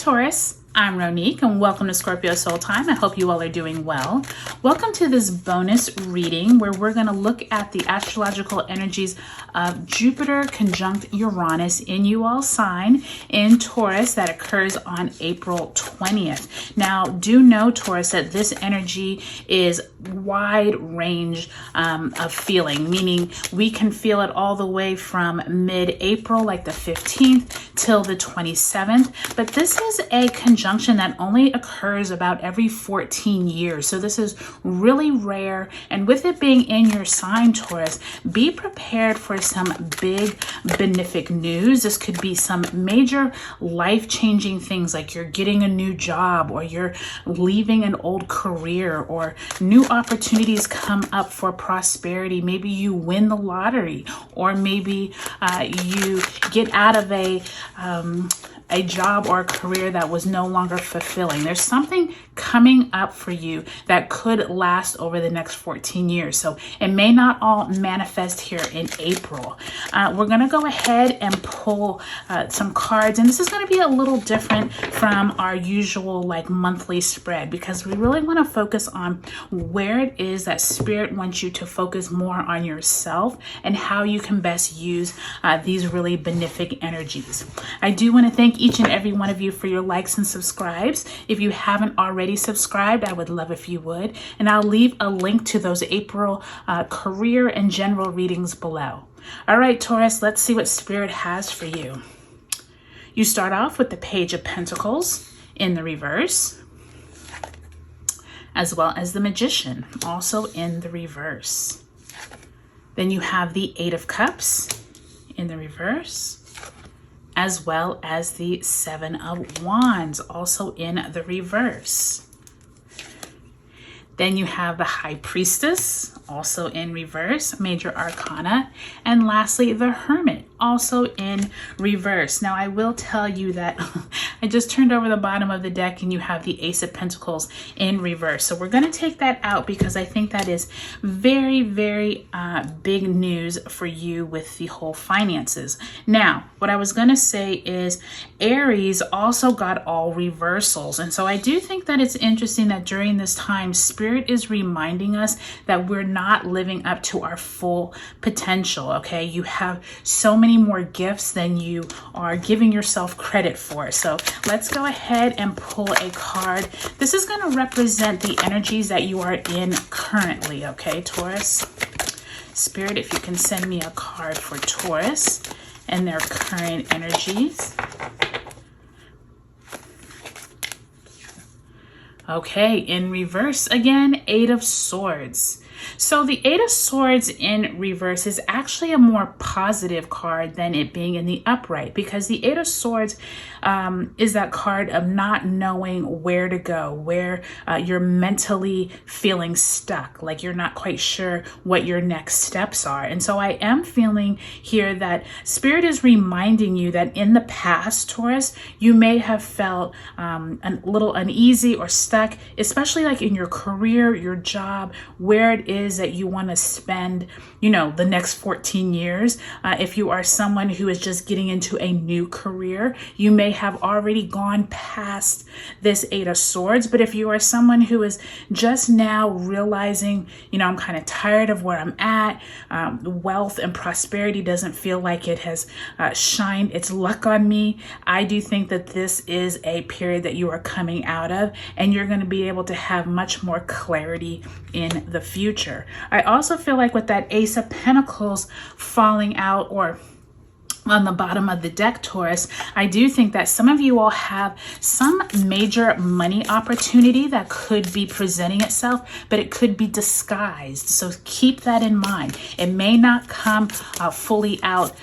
Taurus. I'm Ronique and welcome to Scorpio Soul Time. I hope you all are doing well. Welcome to this bonus reading where we're going to look at the astrological energies of Jupiter conjunct Uranus in you all sign in Taurus that occurs on April 20th. Now, do know, Taurus, that this energy is wide range of feeling, meaning we can feel it all the way from mid-April, like the 15th, till the 27th. But this is a conjunction that only occurs about every 14 years. So this is really rare. And with it being in your sign, Taurus, be prepared for some big benefic news. This could be some major life-changing things, like you're getting a new job, or you're leaving an old career, or new opportunities come up for prosperity. Maybe you win the lottery, or maybe you get out of a job or a career that was no longer fulfilling. There's something coming up for you that could last over the next 14 years. So it may not all manifest here in April. We're going to go ahead and pull some cards, and this is going to be a little different from our usual like monthly spread, because we really want to focus on where it is that Spirit wants you to focus more on yourself and how you can best use these really benefic energies. I do want to thank each and every one of you for your likes and subscribes. If you haven't already subscribed, I would love if you would. And I'll leave a link to those April career and general readings below. All right, Taurus, let's see what Spirit has for you. You start off with the Page of Pentacles in the reverse, as well as the Magician, also in the reverse. Then you have the Eight of Cups in the reverse, as well as the Seven of Wands, also in the reverse. Then you have the High Priestess, also in reverse, Major Arcana. And lastly, the Hermit, also in reverse. Now, I will tell you that I just turned over the bottom of the deck and you have the Ace of Pentacles in reverse. So we're going to take that out because I think that is very, very big news for you with the whole finances. Now, what I was going to say is Aries also got all reversals. And so I do think that it's interesting that during this time, Spirit is reminding us that we're not living up to our full potential, okay? You have so many more gifts than you are giving yourself credit for. So let's go ahead and pull a card. This is going to represent the energies that you are in currently, okay, Taurus? Spirit, if you can send me a card for Taurus and their current energies. Okay, in reverse again, Eight of Swords. So the Eight of Swords in reverse is actually a more positive card than it being in the upright, because the Eight of Swords is that card of not knowing where to go, where you're mentally feeling stuck, like you're not quite sure what your next steps are. And so I am feeling here that Spirit is reminding you that in the past, Taurus, you may have felt a little uneasy or stuck, especially like in your career, your job, where it is that you want to spend, the next 14 years. If you are someone who is just getting into a new career, you may have already gone past this Eight of Swords. But if you are someone who is just now realizing, I'm kind of tired of where I'm at, wealth and prosperity doesn't feel like it has shined its luck on me, I do think that this is a period that you are coming out of, and you're going to be able to have much more clarity in the future. I also feel like with that Ace of Pentacles falling out, or on the bottom of the deck, Taurus, I do think that some of you all have some major money opportunity that could be presenting itself, but it could be disguised. So keep that in mind. It may not come fully out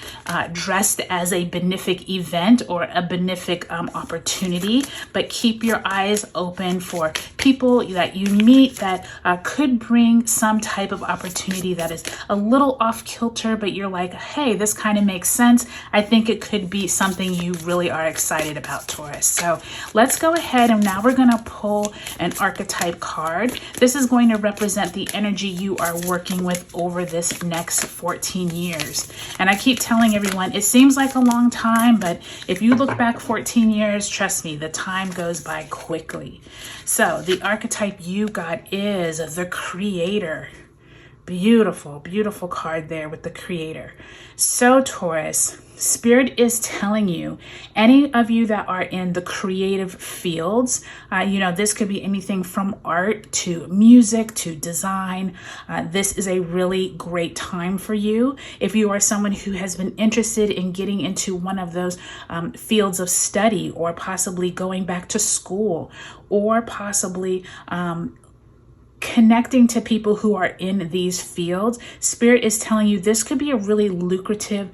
dressed as a benefic event or a benefic opportunity, but keep your eyes open for people that you meet that could bring some type of opportunity that is a little off kilter, but you're like, hey, this kind of makes sense. I think it could be something you really are excited about, Taurus. So let's go ahead and now we're going to pull an archetype card. This is going to represent the energy you are working with over this next 14 years. And I keep telling everyone, it seems like a long time, but if you look back 14 years, trust me, the time goes by quickly. So the archetype you got is the Creator. Beautiful, beautiful card there with the Creator. So Taurus, Spirit is telling you, any of you that are in the creative fields, this could be anything from art to music to design. This is a really great time for you. If you are someone who has been interested in getting into one of those fields of study, or possibly going back to school, or possibly connecting to people who are in these fields, Spirit is telling you this could be a really lucrative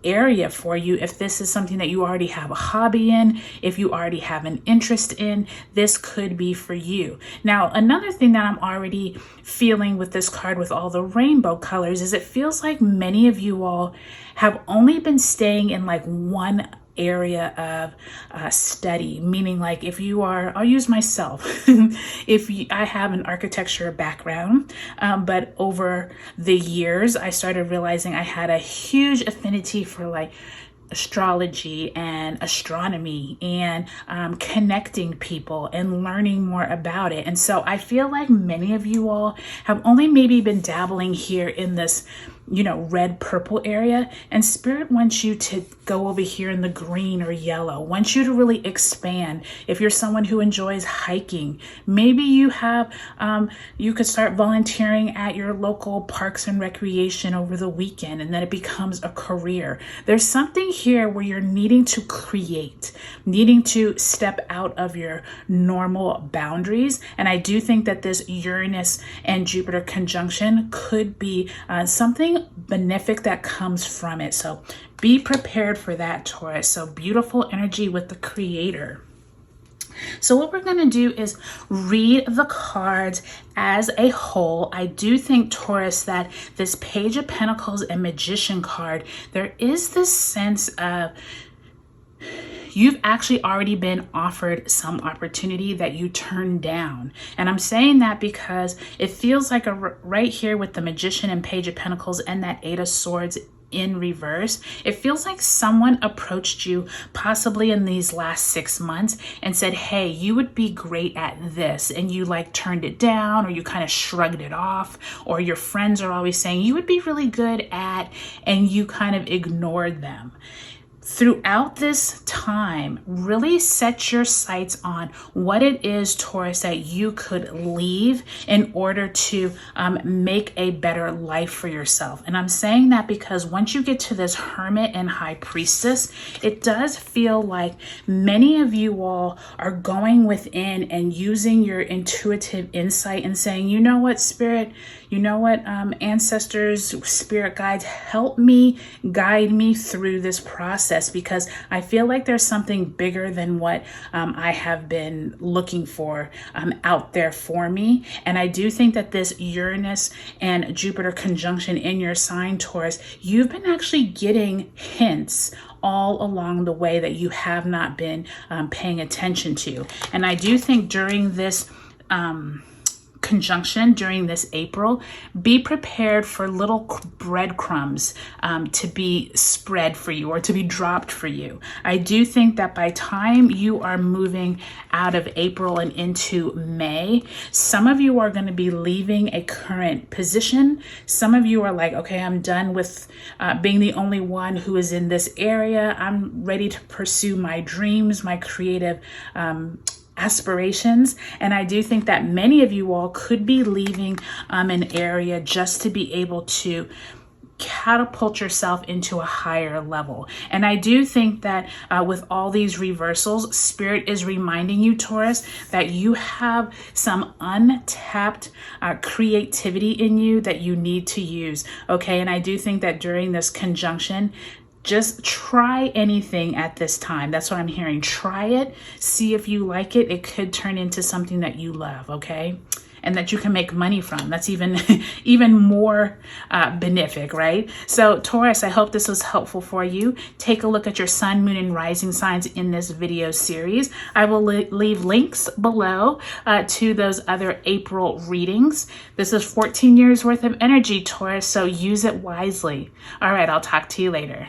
area for you. If this is something that you already have a hobby in, if you already have an interest in, this could be for you. Now, another thing that I'm already feeling with this card with all the rainbow colors is it feels like many of you all have only been staying in like one area of study, meaning like if you are, I'll use myself, I have an architecture background, but over the years I started realizing I had a huge affinity for like astrology and astronomy and connecting people and learning more about it. And so I feel like many of you all have only maybe been dabbling here in this red purple area, and Spirit wants you to go over here in the green or yellow, wants you to really expand. If you're someone who enjoys hiking, maybe you could start volunteering at your local parks and recreation over the weekend, and then it becomes a career. There's something here where you're needing to create, needing to step out of your normal boundaries. And I do think that this Uranus and Jupiter conjunction could be something benefic that comes from it. So be prepared for that, Taurus. So beautiful energy with the Creator. So what we're going to do is read the cards as a whole. I do think, Taurus, that this Page of Pentacles and Magician card, there is this sense of you've actually already been offered some opportunity that you turned down. And I'm saying that because it feels like right here with the Magician and Page of Pentacles and that Eight of Swords in reverse, it feels like someone approached you possibly in these last 6 months and said, hey, you would be great at this, and you like turned it down, or you kind of shrugged it off, or your friends are always saying you would be really good at, and you kind of ignored them. Throughout this time, really set your sights on what it is, Taurus, that you could leave in order to make a better life for yourself. And I'm saying that because once you get to this Hermit and High Priestess, it does feel like many of you all are going within and using your intuitive insight and saying, you know what, Spirit, you know what, ancestors, spirit guides, help me, guide me through this process, because I feel like there's something bigger than what I have been looking for out there for me. And I do think that this Uranus and Jupiter conjunction in your sign, Taurus, you've been actually getting hints all along the way that you have not been paying attention to. And I do think during this conjunction, during this April, be prepared for little breadcrumbs to be spread for you or to be dropped for you. I do think that by time you are moving out of April and into May, some of you are going to be leaving a current position. Some of you are like, okay, I'm done with being the only one who is in this area. I'm ready to pursue my dreams, my creative aspirations. And I do think that many of you all could be leaving an area just to be able to catapult yourself into a higher level. And I do think that with all these reversals, Spirit is reminding you, Taurus, that you have some untapped creativity in you that you need to use. Okay. And I do think that during this conjunction, just try anything at this time. That's what I'm hearing. Try it. See if you like it. It could turn into something that you love. Okay. and that you can make money from. That's even even more benefic, right? So Taurus, I hope this was helpful for you. Take a look at your sun, moon, and rising signs in this video series. I will leave links below to those other April readings. This is 14 years worth of energy, Taurus, so use it wisely. All right, I'll talk to you later.